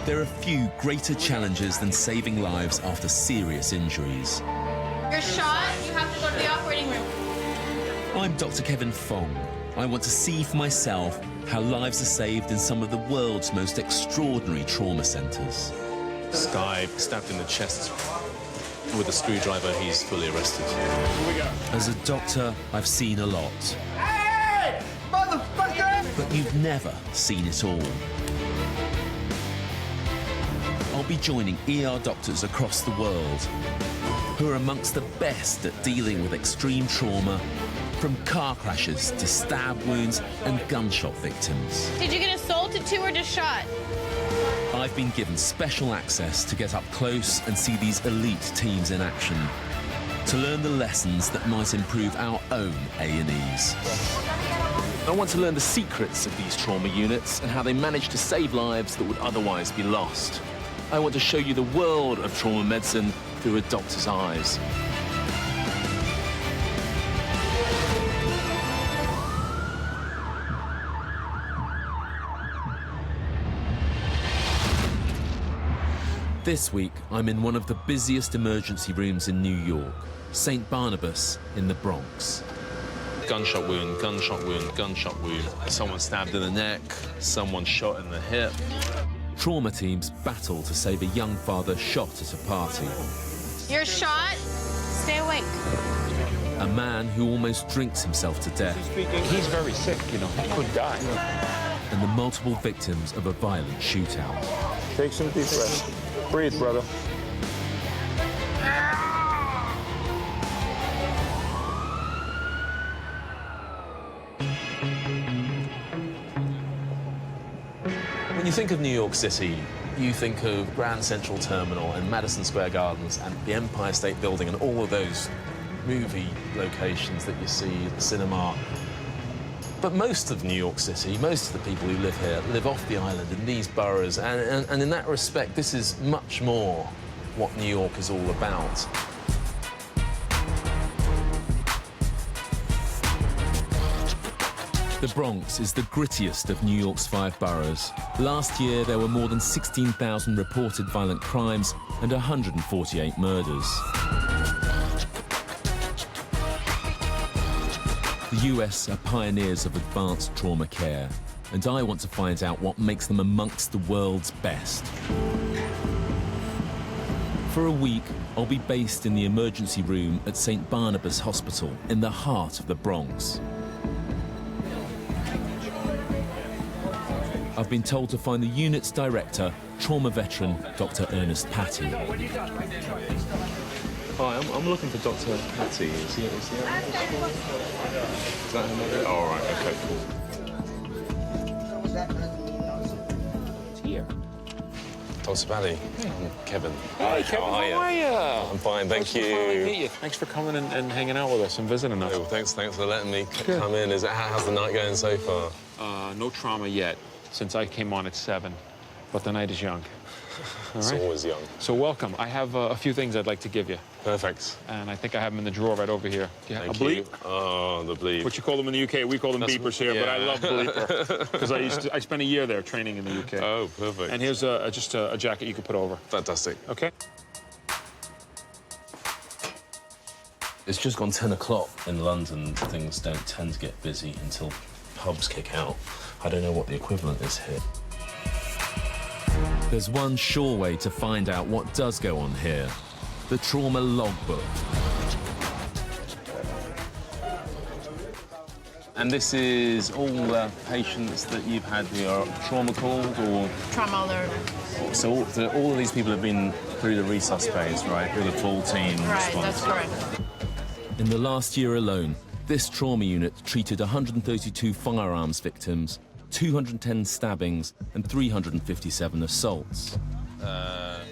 There are few greater challenges than saving lives after serious injuries. You're shot, you have to go to the operating room. I'm Dr. Kevin Fong. I want to see for myself how lives are saved in some of the world's most extraordinary trauma centres. This guy stabbed in the chest with a screwdriver. He's fully arrested. As a doctor, I've seen a lot. Hey! Motherfucker! But you've never seen it all. I'll be joining ER doctors across the world who are amongst the best at dealing with extreme trauma, from car crashes to stab wounds and gunshot victims. Did you get assaulted too or just shot? I've been given special access to get up close and see these elite teams in action, to learn the lessons that might improve our own A&Es. I want to learn the secrets of these trauma units and how they manage to save lives that would otherwise be lost. I want to show you the world of trauma medicine through a doctor's eyes. This week, I'm in one of the busiest emergency rooms in New York, St. Barnabas in the Bronx. Gunshot wound, gunshot wound, gunshot wound. Someone stabbed in the neck, someone shot in the hip. Trauma teams battle to save a young father shot at a party. You're shot, stay awake. A man who almost drinks himself to death. He's very sick, you know, he could die. And the multiple victims of a violent shootout. Take some deep breaths. Breathe, brother. When you think of New York City, you think of Grand Central Terminal and Madison Square Gardens and the Empire State Building and all of those movie locations that you see, the cinema. But most of New York City, most of the people who live here, live off the island in these boroughs. And in that respect, this is much more what New York is all about. The Bronx is the grittiest of New York's 5 boroughs. Last year, there were more than 16,000 reported violent crimes and 148 murders. The US are pioneers of advanced trauma care, and I want to find out what makes them amongst the world's best. For a week, I'll be based in the emergency room at St. Barnabas Hospital in the heart of the Bronx. I've been told to find the unit's director, trauma veteran Dr. Ernest Patty. Hi, I'm looking for Dr. Patty. Is he out? Is that him? Oh, all right, okay, cool. It's here. Dr. Patty, I'm Kevin. Hey, Kevin, how are you? I'm fine, thank you. Thanks for coming and hanging out with us and visiting us. Oh, thanks for letting me come in. How's the night going so far? No trauma yet, since I came on at 7, but the night is young. All It's right? always young. So welcome. I have a few things I'd like to give you. Perfect. And I think I have them in the drawer right over here. Do you have Thank a bleep? you. Oh, the bleep. What you call them in the UK, we call them beepers here, but I love bleeper. Because I spent a year there training in the UK. Oh, perfect. And here's just a jacket you could put over. Fantastic. Okay? It's just gone 10 o'clock in London. Things don't tend to get busy until pubs kick out. I don't know what the equivalent is here. There's one sure way to find out what does go on here: the trauma logbook. And this is all patients that you've had who are trauma called, or? Trauma alert. So all of these people have been through the resus phase, right? Through the full team Right, response. that's correct. In the last year alone, this trauma unit treated 132 firearms victims, 210 stabbings, and 357 assaults.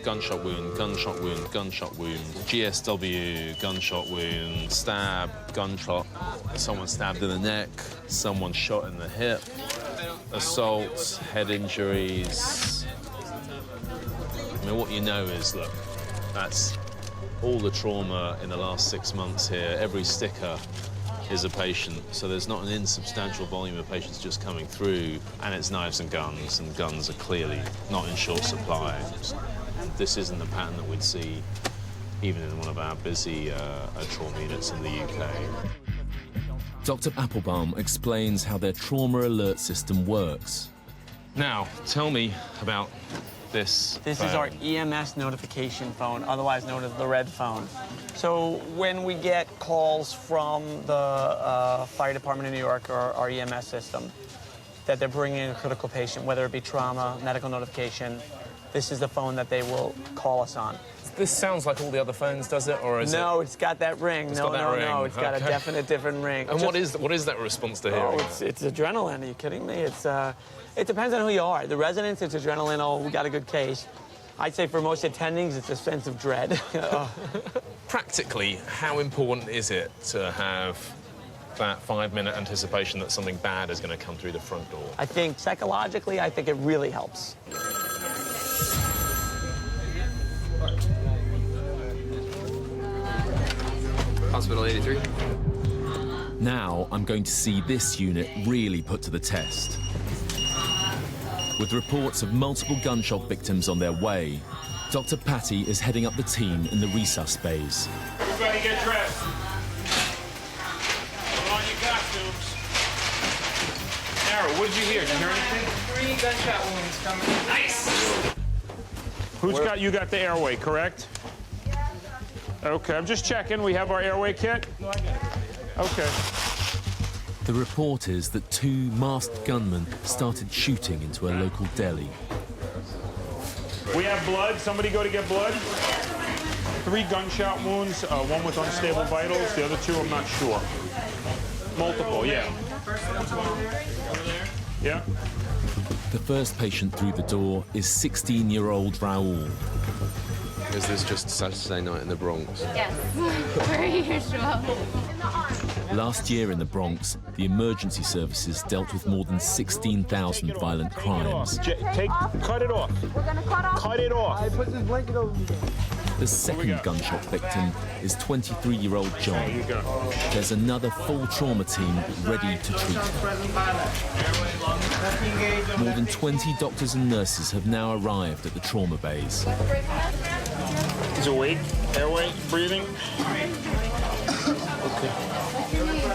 Gunshot wound, gunshot wound, gunshot wound, GSW, gunshot wound, stab, gunshot, someone stabbed in the neck, someone shot in the hip, assaults, head injuries. I mean, what you know is, look, that's all the trauma in the last 6 months here, every sticker is a patient, so there's not an insubstantial volume of patients just coming through, and it's knives and guns are clearly not in short supply. This isn't the pattern that we'd see even in one of our busy trauma units in the UK. Dr. Applebaum explains how their trauma alert system works. Now, tell me about this. This is our EMS notification phone, otherwise known as the red phone. So when we get calls from the fire department in New York or our EMS system that they're bringing in a critical patient, whether it be trauma, medical notification, this is the phone that they will call us on. This sounds like all the other phones, does it, or is it? No, it's got that ring. It's No, got that ring. no, it's got a definite different ring. And what is that response to hearing? Oh, it's adrenaline. Are you kidding me? It depends on who you are. The residents, it's adrenaline. Oh, we got a good case. I'd say for most attendings, it's a sense of dread. Practically, how important is it to have that 5-minute anticipation that something bad is going to come through the front door? I think psychologically, I think it really helps. Hospital 83. Now I'm going to see this unit really put to the test. With reports of multiple gunshot victims on their way, Dr. Patty is heading up the team in the resus bays. Everybody get dressed. Put on your costumes. Sarah, what did you hear? Did you hear anything? 3 gunshot wounds coming. Nice! You got the airway, correct? Okay, I'm just checking. We have our airway kit? No, I got it. Okay. The report is that 2 masked gunmen started shooting into a local deli. We have blood. Somebody go to get blood. 3 gunshot wounds, 1 with unstable vitals. The other 2, I'm not sure. Multiple, yeah. Yeah. The first patient through the door is 16-year-old Raul. Is this just Saturday night in the Bronx? Yes. We're here, Suave. Last year in the Bronx, the emergency services dealt with more than 16,000 violent crimes. Cut it off. We're gonna cut off. Cut it off. I put this blanket over me. The second gunshot victim is 23-year-old John. Here you go. There's another full trauma team ready to treat him. More than 20 doctors and nurses have now arrived at the trauma bays. He's awake. Airway, breathing.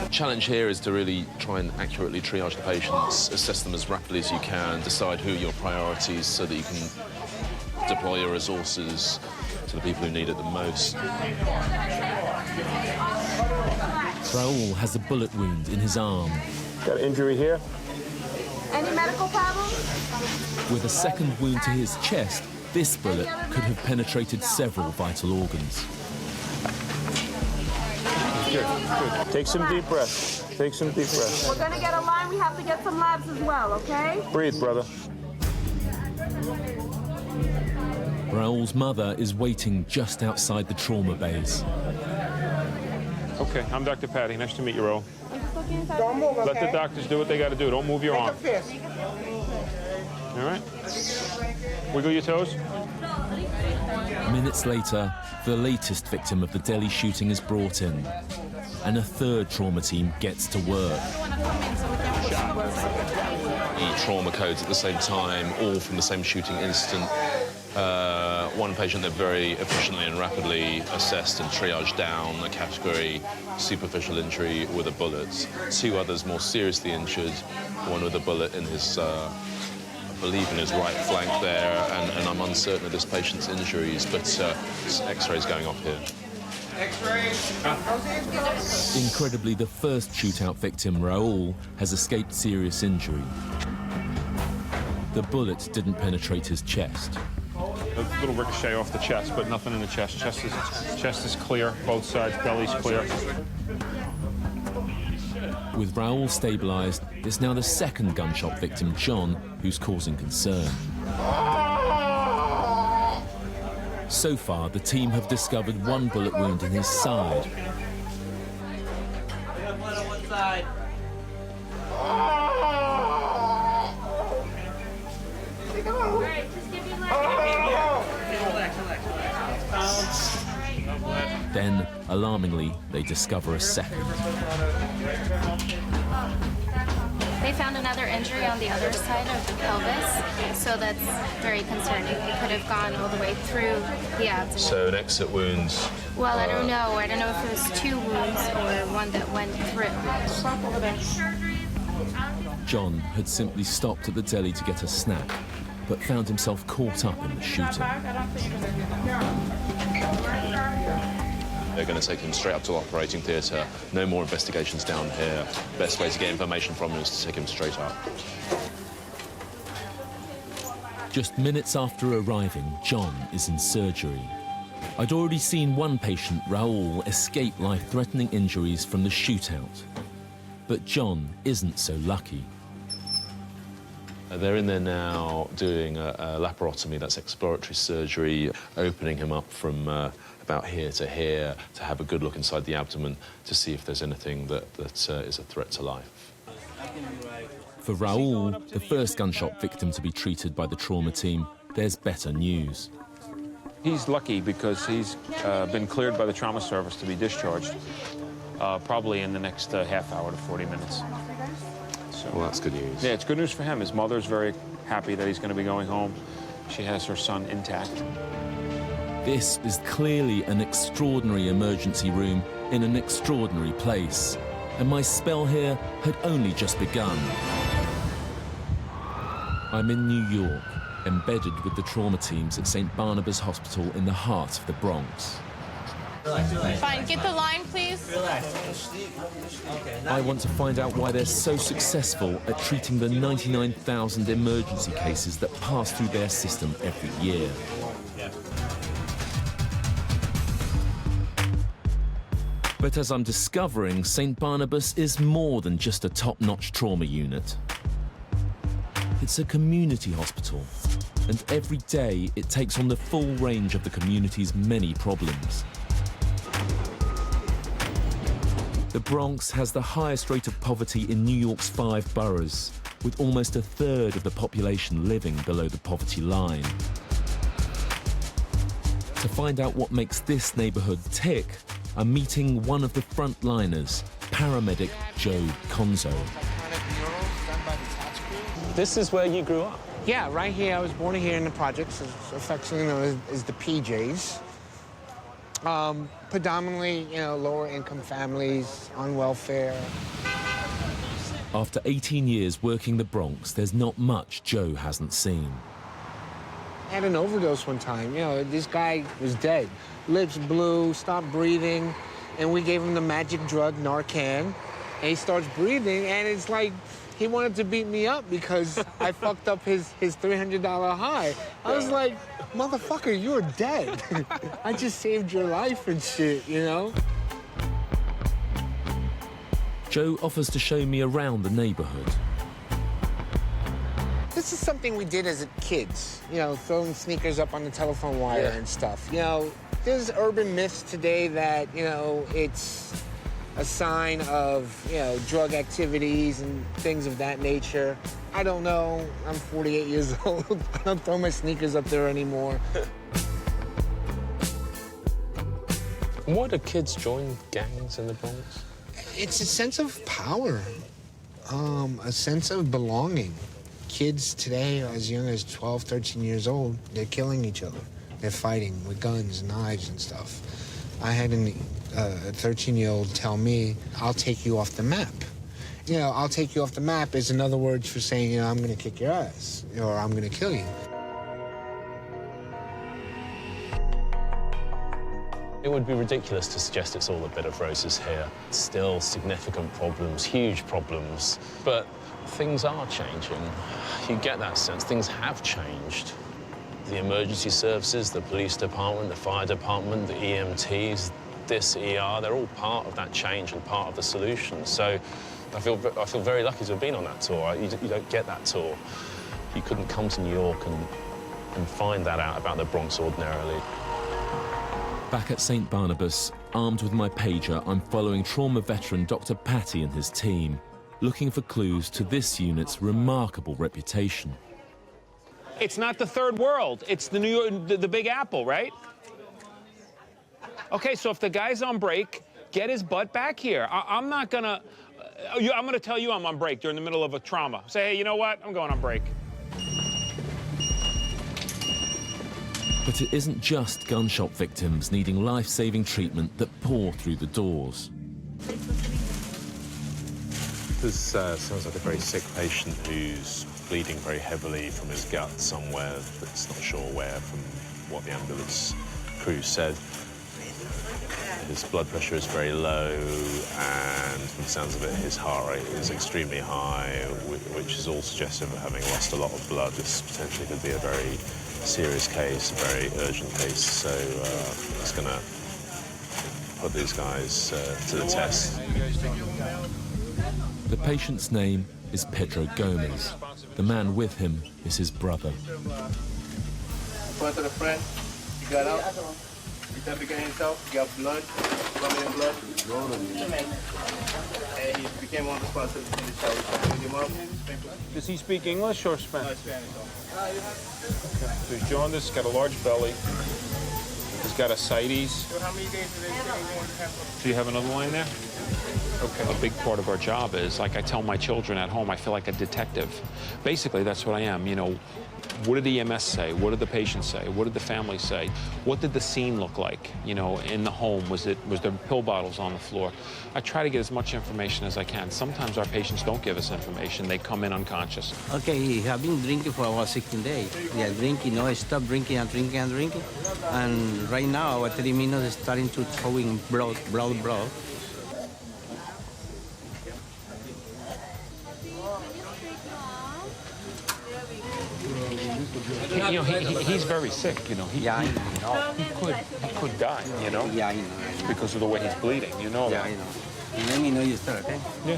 Challenge here is to really try and accurately triage the patients, assess them as rapidly as you can, decide who are your priorities so that you can deploy your resources to the people who need it the most. Raul has a bullet wound in his arm. Got an injury here. Any medical problems? With a second wound to his chest, this bullet could have penetrated several vital organs. Good. Take some deep breaths. Take some deep breaths. We're gonna get a line. We have to get some labs as well, okay? Breathe, brother. Raul's mother is waiting just outside the trauma bays. Okay, I'm Dr. Patty. Nice to meet you, Raul. Don't move, okay? Let the doctors do what they got to do. Don't move your Make a arm. fist. All right? Wiggle your toes. Minutes later, the latest victim of the Delhi shooting is brought in, and a third trauma team gets to work. The trauma codes at the same time, all from the same shooting incident. One patient that very efficiently and rapidly assessed and triaged down a category superficial injury with a bullet. 2 others more seriously injured, one with a bullet in his, I believe in his right flank there, and I'm uncertain of this patient's injuries, but X-rays going off here. Incredibly, the first shootout victim, Raul, has escaped serious injury. The bullet didn't penetrate his chest. A little ricochet off the chest, but nothing in the chest. Chest is clear, both sides, belly's clear. With Raul stabilized, it's now the second gunshot victim, John, who's causing concern. So far, the team have discovered 1 bullet wound in his side. Then, alarmingly, they discover a second. They found another injury on the other side of the pelvis, so that's very concerning. It could have gone all the way through the abdomen. So an exit wound. Well, I don't know. I don't know if it was 2 wounds or one that went through. John had simply stopped at the deli to get a snack, but found himself caught up in the shooting. They're going to take him straight up to operating theatre. No more investigations down here. Best way to get information from him is to take him straight up. Just minutes after arriving, John is in surgery. I'd already seen one patient, Raoul, escape life-threatening injuries from the shootout. But John isn't so lucky. They're in there now doing a laparotomy, that's exploratory surgery, opening him up from about here to have a good look inside the abdomen to see if there's anything that is a threat to life. For Raoul, the first gunshot victim to be treated by the trauma team, there's better news. He's lucky because he's been cleared by the trauma service to be discharged, probably in the next half hour to 40 minutes. So, Well, that's good news. yeah, it's good news for him. His mother's very happy that he's going to be going home. She has her son intact. This is clearly an extraordinary emergency room in an extraordinary place, and my spell here had only just begun. I'm in New York, embedded with the trauma teams at St. Barnabas Hospital in the heart of the Bronx. Fine, get the line, please. I want to find out why they're so successful at treating the 99,000 emergency cases that pass through their system every year. But as I'm discovering, St. Barnabas is more than just a top-notch trauma unit. It's a community hospital, and every day it takes on the full range of the community's many problems. The Bronx has the highest rate of poverty in New York's 5 boroughs, with almost 1/3 of the population living below the poverty line. To find out what makes this neighborhood tick, I'm meeting one of the frontliners, paramedic Joe Conzo. This is where you grew up? Yeah, right here. I was born here in the projects, affectionately known as the PJs. Predominantly, lower income families on welfare. After 18 years working the Bronx, there's not much Joe hasn't seen. I had an overdose one time. This guy was dead. Lips blue, stopped breathing, and we gave him the magic drug, Narcan. And he starts breathing, and it's like he wanted to beat me up because I fucked up his $300 high. I was like, motherfucker, you're dead. I just saved your life and shit, Joe offers to show me around the neighborhood. This is something we did as kids, throwing sneakers up on the telephone wire and stuff. There's urban myths today that, it's a sign of, drug activities and things of that nature. I don't know. I'm 48 years old. I don't throw my sneakers up there anymore. Why do kids join gangs in the Bronx? It's a sense of power, a sense of belonging. Kids today, as young as 12, 13 years old, they're killing each other. They're fighting with guns and knives and stuff. I had a 13-year-old tell me, I'll take you off the map. I'll take you off the map is another word for saying, I'm going to kick your ass, or I'm going to kill you. It would be ridiculous to suggest it's all a bed of roses here. Still significant problems, huge problems, but things are changing. You get that sense. Things have changed. The emergency services, the police department, the fire department, the EMTs, this ER, they're all part of that change and part of the solution. So I feel very lucky to have been on that tour. You don't get that tour. You couldn't come to New York and find that out about the Bronx ordinarily. Back at St. Barnabas, armed with my pager, I'm following trauma veteran Dr. Patty and his team, looking for clues to this unit's remarkable reputation. It's not the third world. It's the Big Apple, right? Okay, so if the guy's on break, get his butt back here. I'm not gonna, I'm gonna tell you I'm on break during the middle of a trauma. Say, hey, you know what? I'm going on break. But it isn't just gunshot victims needing life-saving treatment that pour through the doors. This sounds like a very sick patient who's bleeding very heavily from his gut somewhere that's not sure where, from what the ambulance crew said. His blood pressure is very low, and from the sounds of it, his heart rate is extremely high, which is all suggestive of having lost a lot of blood. This potentially could be a very serious case, a very urgent case, so it's going to put these guys to the test. The patient's name is Pedro Gomez. The man with him is his brother. Front of the friend, he got out, he temperature himself, he got blood, vomiting blood, and he became on the spot in the shower. Pick him up. Does he speak English or Spanish? No, Spanish. Okay. So he's jaundiced, got a large belly. He's got ascites. So how many days do they say they want to have? Do you have another line there? Okay. A big part of our job is, like I tell my children at home, I feel like a detective. Basically, that's what I am. You know, what did the EMS say? What did the patient say? What did the family say? What did the scene look like, you know, in the home? Was there pill bottles on the floor? I try to get as much information as I can. Sometimes our patients don't give us information. They come in unconscious. Okay, he have been drinking for about 16 days. Yeah, drinking, no, stop drinking and drinking and drinking. And right now, at 3 minutes, is starting to throwing blood. You know, he's very sick, you know. Yeah, I know. He could die, you know? Yeah, I know. Because of the way he's bleeding, you know Yeah, that. I know. Let me know you start, okay? Yeah.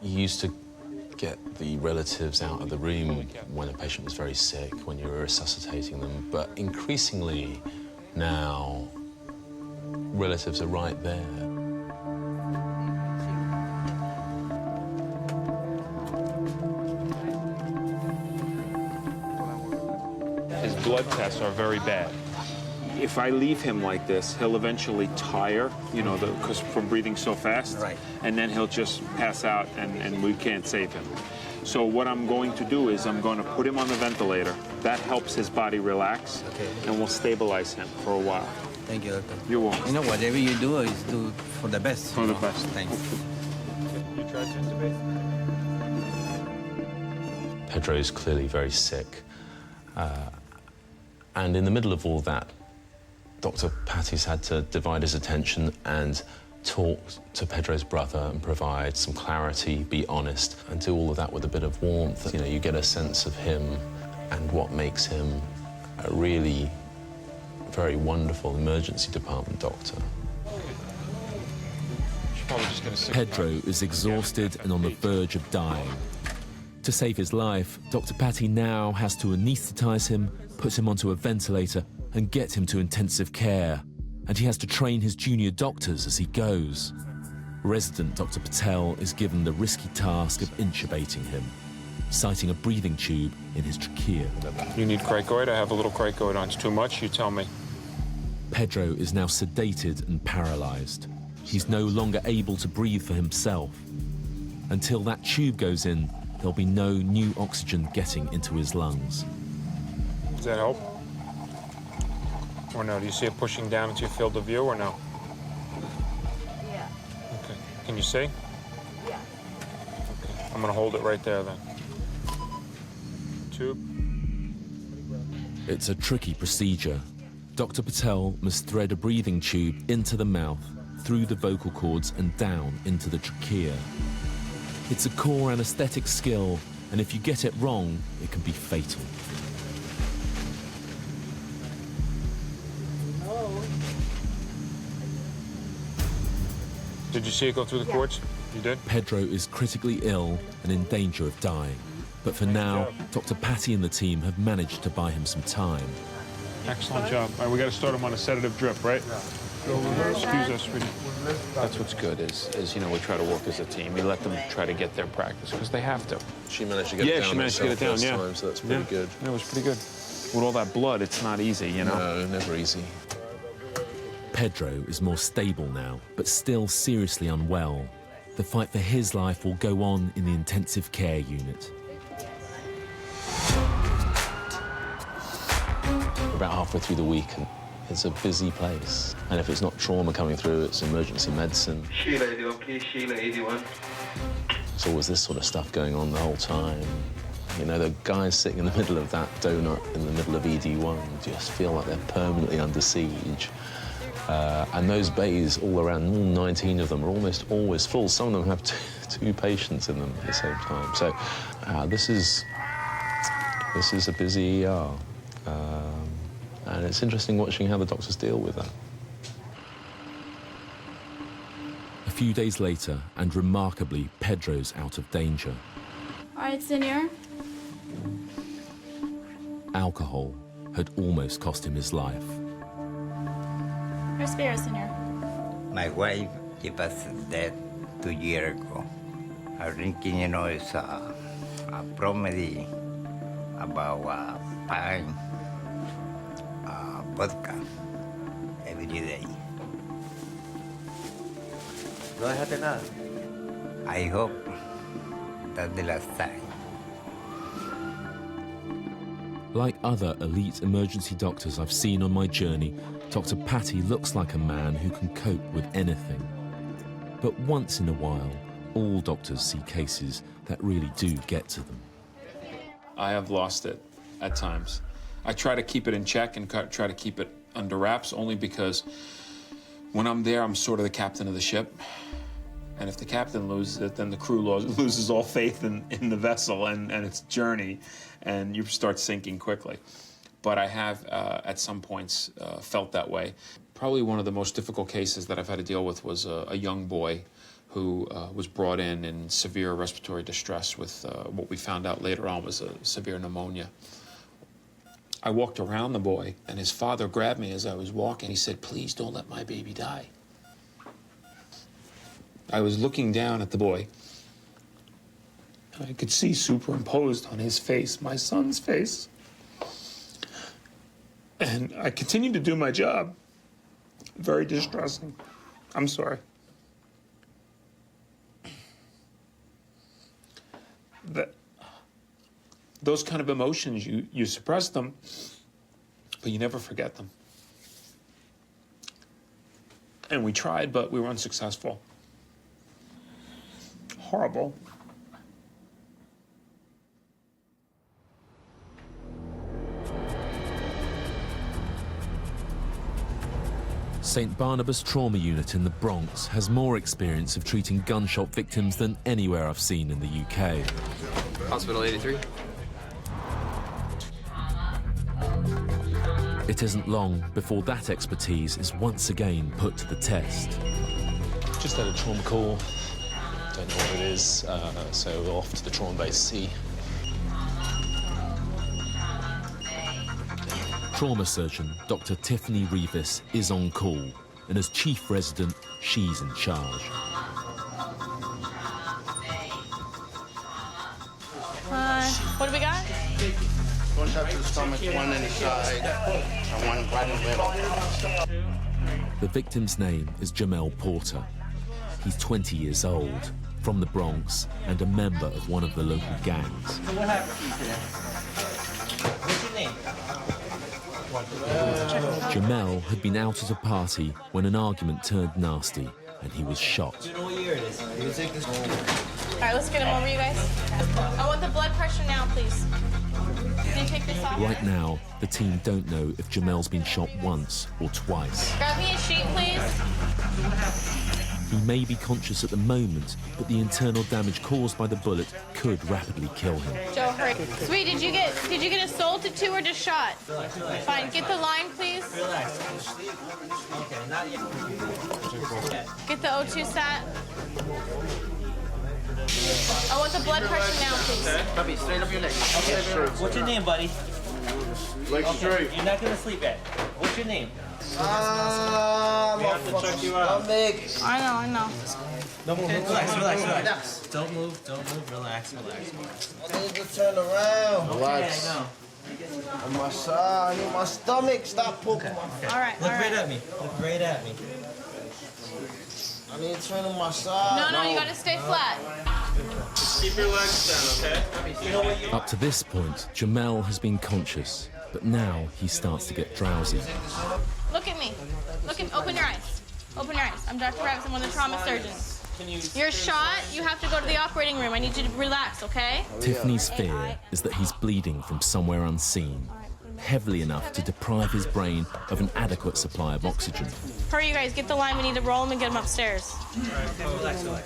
You used to get the relatives out of the room when a patient was very sick, when you were resuscitating them, but increasingly now, relatives are right there. His blood tests are very bad. If I leave him like this, he'll eventually tire, you know, because from breathing so fast. Right. And then he'll just pass out, and we can't save him. So what I'm going to do is I'm going to put him on the ventilator. That helps his body relax, Okay. and we'll stabilize him for a while. Thank you, doctor. You're welcome. You know, whatever you do is do for the best. For the best. Thanks. You tried to intubate? Pedro's clearly very sick. And in the middle of all that, Dr. Patty's had to divide his attention and talk to Pedro's brother and provide some clarity, be honest, and do all of that with a bit of warmth. You know, you get a sense of him and what makes him a really very wonderful emergency department doctor. Pedro is exhausted and on the verge of dying. To save his life, Dr. Patty now has to anaesthetize him, put him onto a ventilator, and get him to intensive care. And he has to train his junior doctors as he goes. Resident Dr. Patel is given the risky task of intubating him, sighting a breathing tube in his trachea. You need cricoid? I have a little cricoid on. It's too much? You tell me. Pedro is now sedated and paralyzed. He's no longer able to breathe for himself. Until that tube goes in, there'll be no new oxygen getting into his lungs. Does that help? Or no? Do you see it pushing down into your field of view or no? Yeah. Okay. Can you see? Yeah. Okay. I'm gonna hold it right there then. Tube. It's a tricky procedure. Dr. Patel must thread a breathing tube into the mouth, through the vocal cords and down into the trachea. It's a core anesthetic skill, and if you get it wrong, it can be fatal. Did you see it go through the cords? You did? Pedro is critically ill and in danger of dying. But for now, Dr. Patty and the team have managed to buy him some time. Excellent job. All right, we got to start him on a sedative drip, right? Excuse us, sweetie. That's what's good is, you know, we try to work as a team. We let them try to get their practice because they have to. She managed to get it down. She managed to get it down, first yeah. time, so that's pretty good. Yeah, it was pretty good. with all that blood, it's not easy, you know? No, never easy. Pedro is more stable now, but still seriously unwell. The fight for his life will go on in the intensive care unit. We're about halfway through the week, and it's a busy place. And if it's not trauma coming through, it's emergency medicine. Sheila 81, please. Sheila 81. There's always this sort of stuff going on the whole time. You know, the guys sitting in the middle of that donut in the middle of ED1 just feel like they're permanently under siege. And those bays all around, all 19 of them, are almost always full. Some of them have two patients in them at the same time. So this is a busy ER. And it's interesting watching how the doctors deal with that. A few days later, and remarkably, Pedro's out of danger. All right, senor. Alcohol had almost cost him his life. Respira, senor. My wife gave us death 2 years ago. Our drinking, you know, is a probably about pint vodka every day. I hope that's the last time. Like other elite emergency doctors I've seen on my journey, Dr. Patty looks like a man who can cope with anything. But once in a while, all doctors see cases that really do get to them. I have lost it at times. I try to keep it in check and try to keep it under wraps, only because when I'm there, I'm sort of the captain of the ship. And if the captain loses it, then the crew loses all faith in the vessel and its journey, and you start sinking quickly. But I have, at some points, felt that way. Probably one of the most difficult cases that I've had to deal with was a young boy who was brought in severe respiratory distress with what we found out later on was a severe pneumonia. I walked around the boy, and his father grabbed me as I was walking. He said, "Please don't let my baby die." I was looking down at the boy, and I could see superimposed on his face, my son's face. And I continued to do my job. Very distressing. I'm sorry. Those kind of emotions, you suppress them, but you never forget them. And we tried, but we were unsuccessful. Horrible. St. Barnabas Trauma Unit in the Bronx has more experience of treating gunshot victims than anywhere I've seen in the UK. Hospital 83. It isn't long before that expertise is once again put to the test. Just had a trauma call. Don't know what it is, so we're off to the trauma base C. Trauma surgeon Dr. Tiffany Revis is on call, and as chief resident, she's in charge. What do we got? One shot to the stomach, one in the side, and one right in the middle. The victim's name is Jamel Porter. He's 20 years old, from the Bronx, and a member of one of the local gangs. What happened to you today? What's your name? Jamel had been out at a party when an argument turned nasty, and he was shot. You know what year it is. All right, let's get him over, you guys. I want the blood pressure now, please. Can you take this off? Right now, the team don't know if Jamel's been shot once or twice. Grab me a sheet, please. He may be conscious at the moment, but the internal damage caused by the bullet could rapidly kill him. Joe, hurry. Sweet, did you get assaulted too or just shot? Fine, get the line, please. Okay, not yet. Get the O2 sat. I want the blood pressure now, please. Puppy, straight up your leg. Okay, what's your name, buddy? Leg straight. You're not gonna sleep yet. What's your name? We have to check you out. I know. Relax. Don't move, relax. Just turn around. Relax. Okay, I know. On my side, on my stomach. Stop poking. All right, Look right at me. Look right at me. I need to turn on my side. No, you gotta stay flat. Keep your legs down, okay? You know what you... Up to this point, Jamel has been conscious, but now he starts to get drowsy. Look at me. Open your eyes. Open your eyes. I'm Dr. Rex. I'm one of the trauma surgeons. You're shot. You have to go to the operating room. I need you to relax, okay? Tiffany's fear is that he's bleeding from somewhere unseen, heavily enough to deprive his brain of an adequate supply of oxygen. Hurry, you guys. Get the line. We need to roll him and get him upstairs.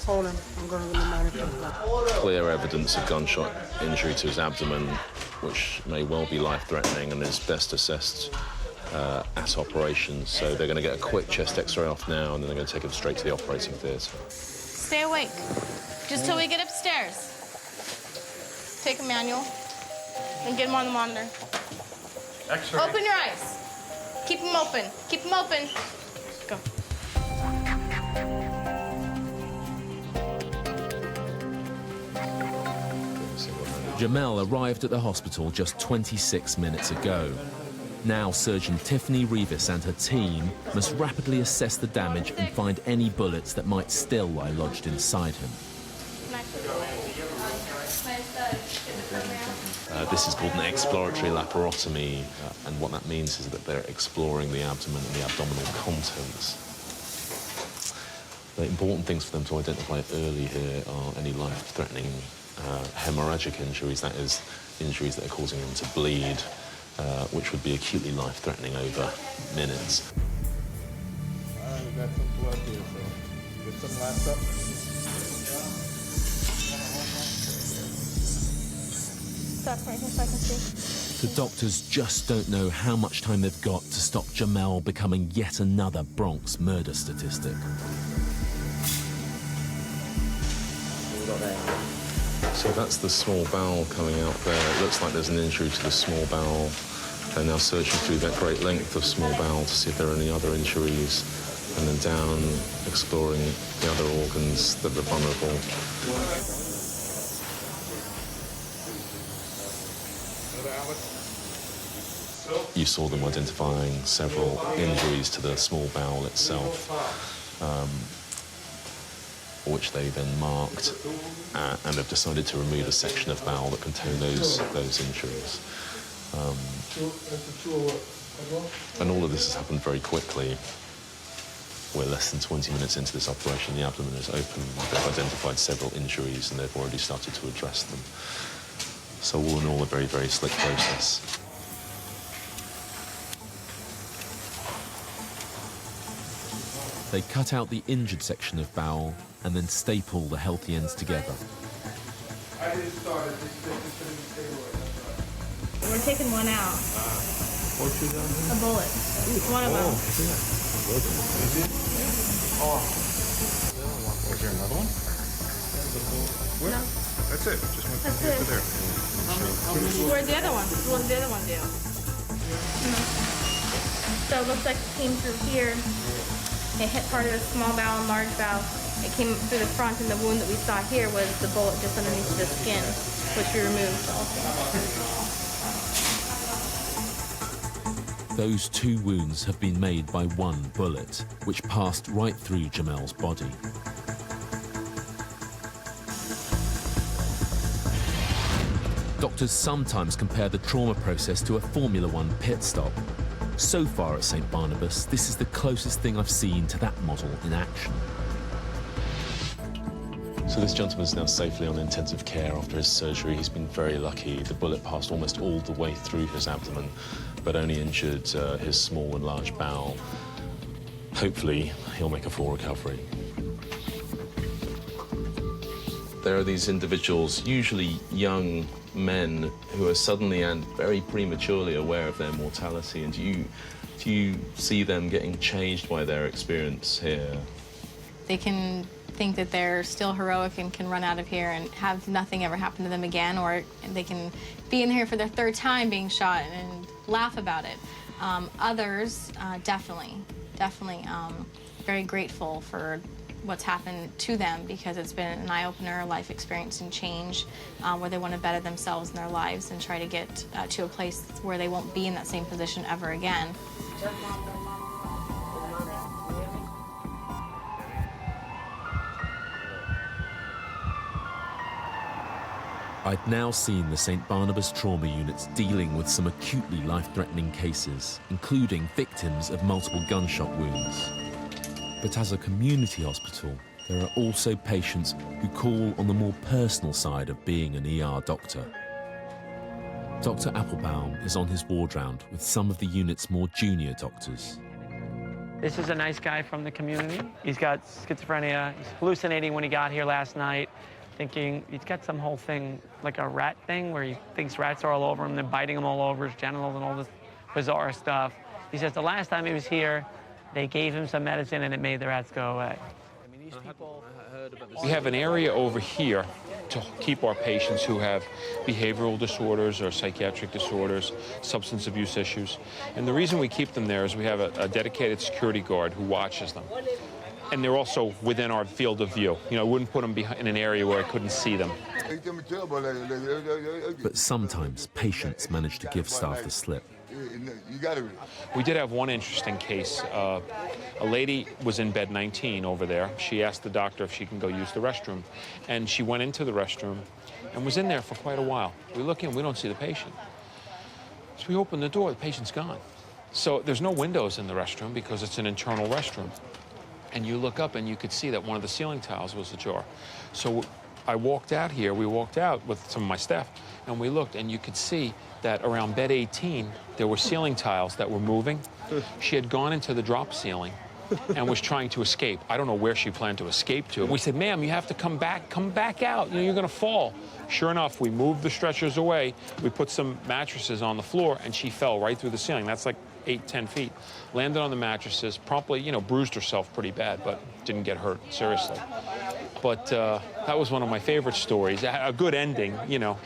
Hold him. I'm going to monitor. Clear evidence of gunshot injury to his abdomen, which may well be life-threatening and is best assessed at operations. So they're going to get a quick chest X-ray off now, and then they're going to take him straight to the operating theatre. Stay awake. Just till we get upstairs. Take a manual and get him on the monitor. X-ray. Open your eyes. Keep them open. Keep them open. Go. Jamel arrived at the hospital just 26 minutes ago. Now, surgeon Tiffany Rivas and her team must rapidly assess the damage and find any bullets that might still lie lodged inside him. This is called an exploratory laparotomy, and what that means is that they're exploring the abdomen and the abdominal contents. The important things for them to identify early here are any life-threatening hemorrhagic injuries, that is, injuries that are causing them to bleed, which would be acutely life-threatening over minutes. All right, we got some blood here, so get some lapped up. Stop for 10 seconds, The doctors just don't know how much time they've got to stop Jamel becoming yet another Bronx murder statistic. So that's the small bowel coming out there. It looks like there's an injury to the small bowel. They're now searching through that great length of small bowel to see if there are any other injuries, and then down, exploring the other organs that are vulnerable. You saw them identifying several injuries to the small bowel itself, which they then marked and have decided to remove a section of bowel that contained those injuries. And all of this has happened very quickly. We're less than 20 minutes into this operation. The abdomen is open. They've identified several injuries and they've already started to address them. So all in all, a very, very slick process. They cut out the injured section of bowel and then staple the healthy ends together. We're taking one out. A bullet. One of them. Is there another one? Where? No. That's it. Just went That's from here it. to there. Where'd the other one? What did the other one do? No. So it looks like it came through here. It hit part of the small bowel and large bowel. It came through the front, and the wound that we saw here was the bullet just underneath the skin, which we removed also. Those two wounds have been made by one bullet, which passed right through Jamel's body. Doctors sometimes compare the trauma process to a Formula One pit stop. So far at St. Barnabas, this is the closest thing I've seen to that model in action. So this gentleman's now safely on intensive care after his surgery. He's been very lucky. The bullet passed almost all the way through his abdomen, but only injured his small and large bowel. Hopefully, he'll make a full recovery. There are these individuals, usually young men, who are suddenly and very prematurely aware of their mortality. And do you see them getting changed by their experience here? They can think that they're still heroic and can run out of here and have nothing ever happen to them again, or they can be in here for their third time being shot and laugh about it. Others, definitely very grateful for what's happened to them, because it's been an eye-opener, life experience and change, where they want to better themselves in their lives and try to get to a place where they won't be in that same position ever again. I'd now seen the St. Barnabas trauma units dealing with some acutely life-threatening cases, including victims of multiple gunshot wounds. But as a community hospital, there are also patients who call on the more personal side of being an ER doctor. Dr. Applebaum is on his ward round with some of the unit's more junior doctors. This is a nice guy from the community. He's got schizophrenia. He's hallucinating when he got here last night, thinking he's got some whole thing, like a rat thing, where he thinks rats are all over him. They're biting him all over his genitals and all this bizarre stuff. He says the last time he was here, they gave him some medicine and it made the rats go away. I mean, these people... We have an area over here to keep our patients who have behavioral disorders or psychiatric disorders, substance abuse issues. And the reason we keep them there is we have a dedicated security guard who watches them. And they're also within our field of view. You know, I wouldn't put them in an area where I couldn't see them. But sometimes patients manage to give staff the slip. We did have one interesting case. A lady was in bed 19 over there. She asked the doctor if she can go use the restroom. And she went into the restroom and was in there for quite a while. We look in, we don't see the patient. So we open the door, the patient's gone. So there's no windows in the restroom because it's an internal restroom. And you look up and you could see that one of the ceiling tiles was ajar. So I walked out here, we walked out with some of my staff, and we looked, and you could see that around bed 18, there were ceiling tiles that were moving. She had gone into the drop ceiling and was trying to escape. I don't know where she planned to escape to. We said, ma'am, you have to come back out. You know, you're gonna fall. Sure enough, we moved the stretchers away. We put some mattresses on the floor, and she fell right through the ceiling. That's like 8-10 feet. Landed on the mattresses, promptly, you know, bruised herself pretty bad, but didn't get hurt seriously. But that was one of my favorite stories. A good ending, you know.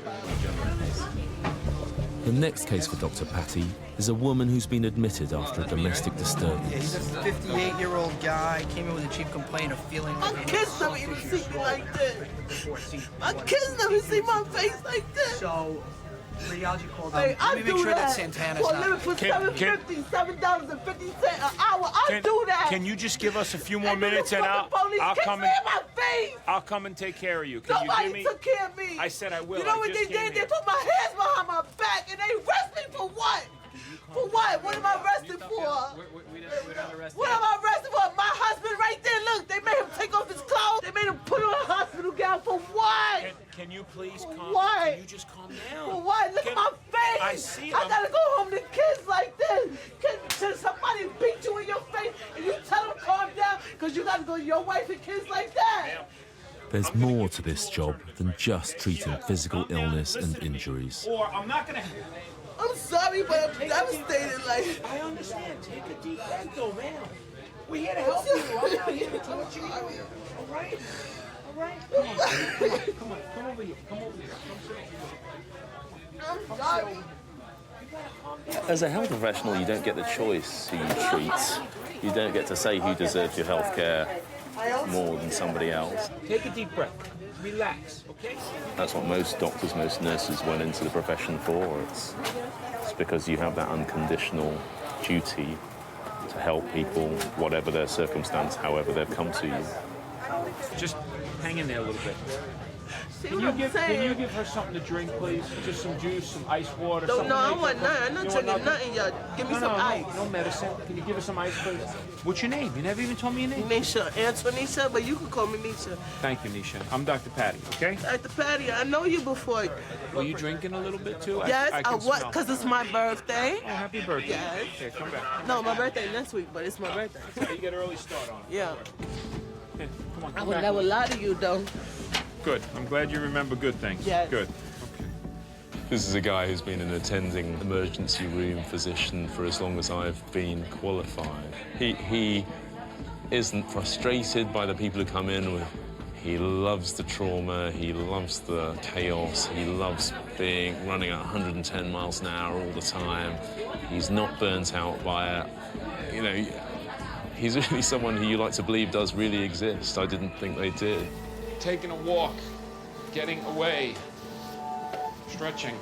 The next case for Dr. Patty is a woman who's been admitted after a domestic disturbance. Yeah, he's a 58-year-old guy, came in with a chief complaint of feeling like... My kids never even see me like this. My kids never see my face like this. So, radiology called hey, Let me make sure that Santana's not... For $7.50, $7.50 an hour, I do that. Can you just give us a few more minutes and I'll come and... my face. I'll come and take care of you. Can Nobody you give me... took care of me. I said I will. You know what they did? They put my hands behind my back and they arrested me for what? For what? What am I arrested for? What am I arrested for? My husband right there, look, they made him take off his clothes. They made him put on a hospital gown for what? Can you please calm What? Can you just calm down? For what? Look at my face. I see I gotta go home to kids like this. Can somebody beat you in your face and you tell them calm down because you gotta go to your wife and kids like that? There's more to this job than just treating physical illness and injuries. Or I'm not gonna... I'm sorry, but I'm devastated. Like, I understand. Take a deep breath, though, man. We're here to help you. I'm not here to torture you. All right? All right? Come on. Come over here. Come over here. I'm sorry. As a health professional, you don't get the choice who you treat. You don't get to say who deserves your health care more than somebody else. Take a deep breath. Relax, okay? That's what most doctors, most nurses went into the profession for. It's because you have that unconditional duty to help people, whatever their circumstance, however they've come to you. Just hang in there a little bit. See Can you give her something to drink, please? Just some juice, some ice water, something. No, I want nothing. I'm not taking nothing, y'all. Give me some ice. No medicine. Can you give us some ice, please? What's your name? You never even told me your name. Nisha, Antonisha, but you can call me Nisha. Thank you, Nisha. I'm Dr. Patty, okay? Dr. Patty, I know you before. Were you drinking a little bit, too? Yes, I can smell. because it's my birthday. Oh, happy birthday. Yes. Here, come back. No, my birthday next week, but it's my birthday. So you get an early start on it. Yeah. Here, come on, I come would back. never lie to you, though. Good. I'm glad you remember good things. Yes. Good. This is a guy who's been an attending emergency room physician for as long as I've been qualified. He isn't frustrated by the people who come in with. He loves the trauma, he loves the chaos, he loves running at 110 miles an hour all the time. He's not burnt out by it. You know, He's really someone who you like to believe does really exist. I didn't think they did. Taking a walk, getting away, stretching.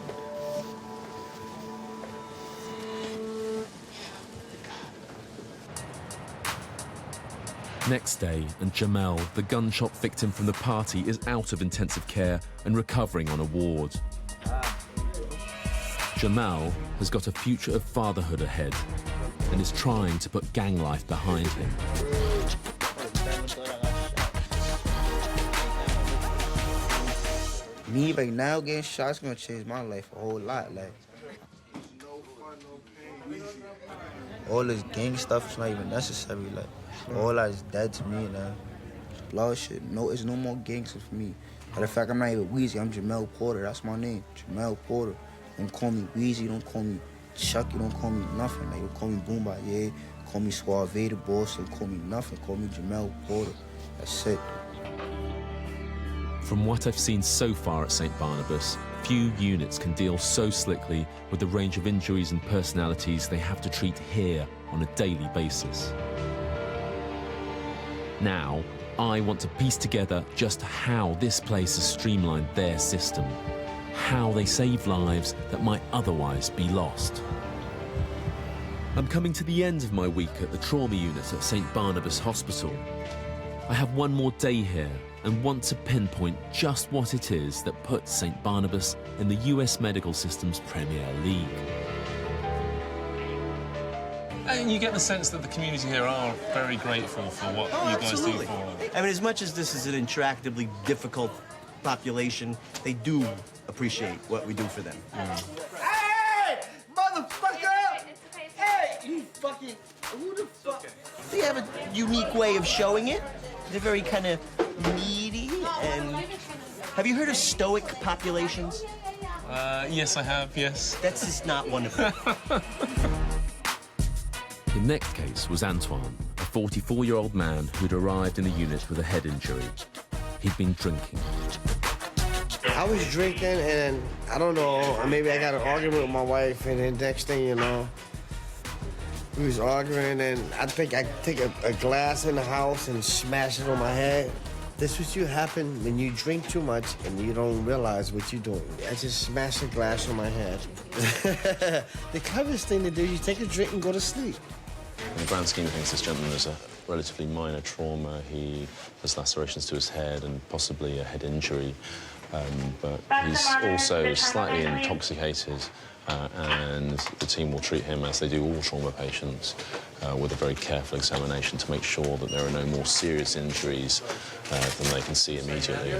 Next day, and Jamel, the gunshot victim from the party, is out of intensive care and recovering on a ward. Jamel has got a future of fatherhood ahead and is trying to put gang life behind him. Me right now getting shot is gonna change my life a whole lot. Like all this gang stuff is not even necessary. Like all that is dead to me now. Bloodshed. No, it's no more gangsters for me. Matter of fact, I'm not even Weezy. I'm Jamel Porter. That's my name. Jamel Porter. Don't call me Weezy. Don't call me Chucky. Don't call me nothing. Like, don't call me Boomba. Yeah. Call me Suave, the boss. Don't call me nothing. Call me Jamel Porter. That's it. From what I've seen so far at St. Barnabas, few units can deal so slickly with the range of injuries and personalities they have to treat here on a daily basis. Now, I want to piece together just how this place has streamlined their system, how they save lives that might otherwise be lost. I'm coming to the end of my week at the trauma unit at St. Barnabas Hospital. I have one more day here and want to pinpoint just what it is that puts St. Barnabas in the US medical system's Premier League. And you get the sense that the community here are very grateful for what you guys do for them. I mean, as much as this is an intractably difficult population, they do appreciate what we do for them. Hey, motherfucker! Hey, you fucking, who the fuck? They have a unique way of showing it. They're very kind of needy and... Have you heard of stoic populations? Yes, I have, yes. That's just not one of them. The next case was Antoine, a 44-year-old man who'd arrived in the unit with a head injury. He'd been drinking. I was drinking, and I don't know, maybe I got an argument with my wife, and then next thing you know, we was arguing, and I think I take a glass in the house and smash it on my head. This is what happen when you drink too much and you don't realize what you're doing. I just smashed a glass on my head. The cleverest thing to do is you take a drink and go to sleep. In the grand scheme of things, this gentleman has a relatively minor trauma. He has lacerations to his head and possibly a head injury, but he's also slightly intoxicated, and the team will treat him as they do all trauma patients, with a very careful examination to make sure that there are no more serious injuries than they can see immediately.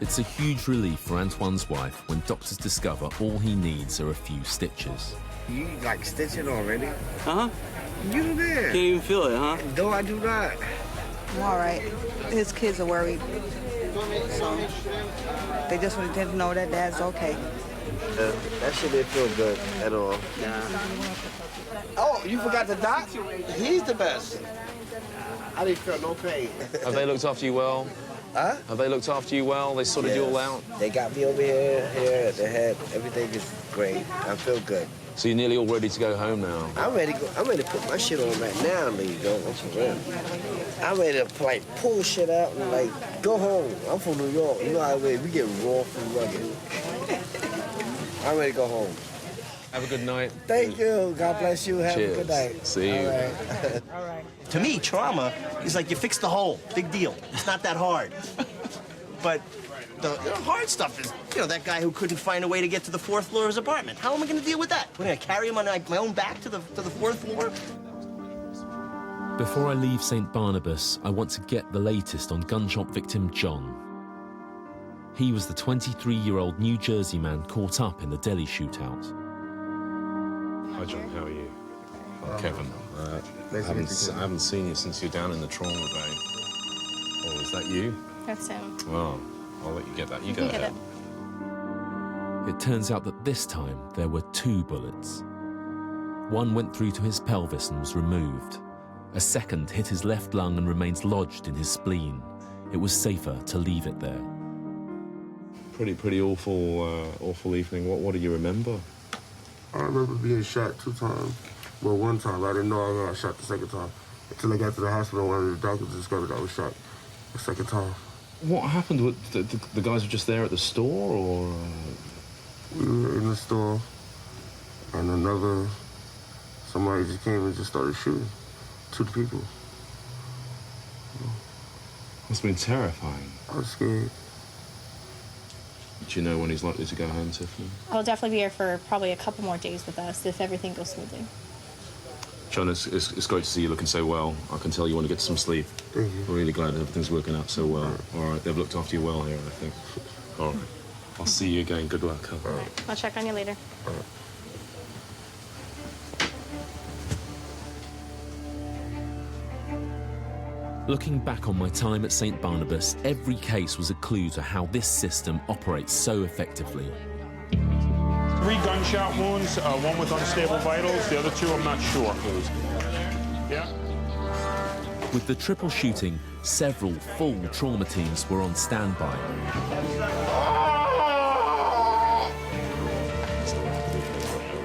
It's a huge relief for Antoine's wife when doctors discover all he needs are a few stitches. You like stitching already? Uh-huh. You did. Can't even feel it, huh? No, I do not. I'm all right. His kids are worried. So they just want them to know that Dad's okay. That shit didn't feel good at all. Nah. Oh, you forgot the doc? He's the best. I didn't feel no pain. Have they looked after you well? Huh? Have they looked after you well? They sorted you all out? They got me over here at the head. Everything is great. I feel good. So you're nearly all ready to go home now? I'm ready to put my shit on right now and leave, yo. I'm ready to, like, pull shit out and, like, go home. I'm from New York. You know how we get raw from rugged. I'm ready to go home. Have a good night. Thank you. God bless you. Have Cheers. a good night. See you. All right. All right. To me, trauma is like you fix the hole. Big deal. It's not that hard. But the hard stuff is, you know, that guy who couldn't find a way to get to the 4th floor of his apartment. How am I going to deal with that? What, am I going to carry him on my own back to the 4th floor? Before I leave St. Barnabas, I want to get the latest on gunshot victim John. He was the 23-year-old New Jersey man caught up in the Delhi shootout. Hi, John. How are you? I'm Kevin. I haven't seen you since you're down in the trauma bay. Oh, is that you? That's him. Well, I'll let you get that. You go ahead. It turns out that this time there were 2 bullets. One went through to his pelvis and was removed. A second hit his left lung and remains lodged in his spleen. It was safer to leave it there. Pretty awful evening. What do you remember? I remember being shot 2 times. But one time, I didn't know I got shot the second time. Until I got to the hospital, one of the doctors discovered I was shot the second time. What happened? The guys were just there at the store, or...? We were in the store, and somebody just came and just started shooting 2 people. Must have been terrifying. I was scared. Do you know when he's likely to go home, Tiffany? He'll definitely be here for probably a couple more days with us if everything goes smoothly. John, it's great to see you looking so well. I can tell you want to get some sleep. Thank you. I'm really glad everything's working out so well. All right, they've looked after you well here, I think. All right. I'll see you again. Good luck. All right. I'll check on you later. All right. Looking back on my time at St. Barnabas, every case was a clue to how this system operates so effectively. 3 gunshot wounds, 1 with unstable vitals, the other 2 I'm not sure. Yeah. With the triple shooting, several full trauma teams were on standby.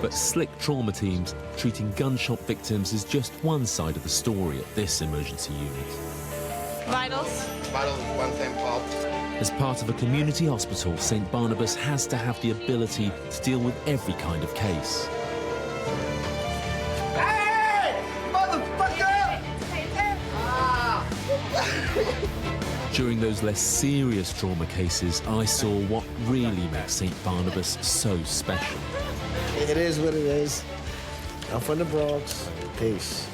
But slick trauma teams treating gunshot victims is just one side of the story at this emergency unit. Vitals? Vitals, 110 pulse. As part of a community hospital, St. Barnabas has to have the ability to deal with every kind of case. Hey! Motherfucker! During those less serious trauma cases, I saw what really makes St. Barnabas so special. It is what it is. I'm from the Bronx. Peace.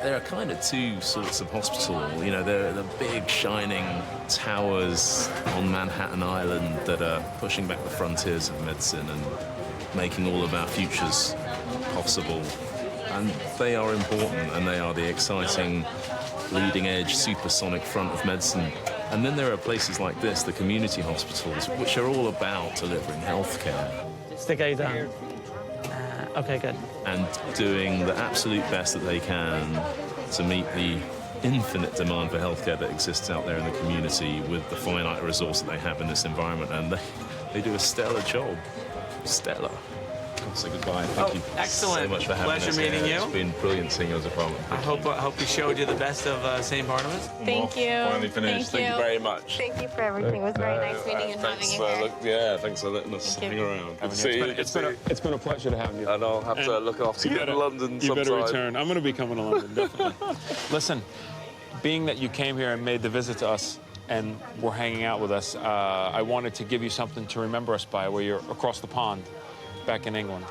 There are kind of 2 sorts of hospital. You know, there are the big, shining towers on Manhattan Island that are pushing back the frontiers of medicine and making all of our futures possible. And they are important, and they are the exciting, leading-edge, supersonic front of medicine. And then there are places like this, the community hospitals, which are all about delivering healthcare. Stick out down. Okay, good. And doing the absolute best that they can to meet the infinite demand for healthcare that exists out there in the community with the finite resource that they have in this environment. And they do a stellar job. Stellar. I'll say goodbye. Thank you excellent. so much for having us. Pleasure meeting you. It's been brilliant seeing you as a problem. I hope we showed you the best of St. Barnabas. Thank you. Finally finished. Thank you very much. Thank you for everything. It was very nice meeting you and having you here. Thanks for letting us hang around. Good to see you. It's been a pleasure to have you. And I'll have to look after you in London sometime. You better return. I'm going to be coming to London, definitely. Listen, being that you came here and made the visit to us and were hanging out with us, I wanted to give you something to remember us by where you're across the pond back in England.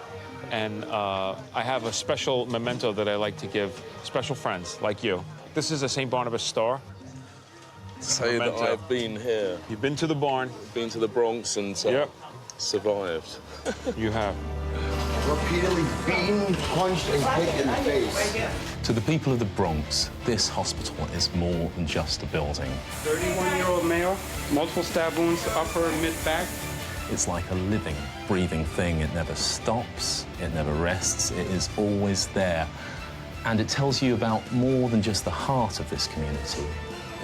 And I have a special memento that I like to give special friends like you. This is a St. Barnabas star. Say that I've been here. You've been to the barn. Been to the Bronx and survived. You have. Repeatedly beaten, punched, and kicked in the face. To the people of the Bronx, this hospital is more than just a building. 31-year-old male, multiple stab wounds, upper, mid-back. It's like a living, breathing thing. It never stops, it never rests, it is always there. And it tells you about more than just the heart of this community.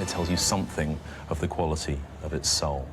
It tells you something of the quality of its soul.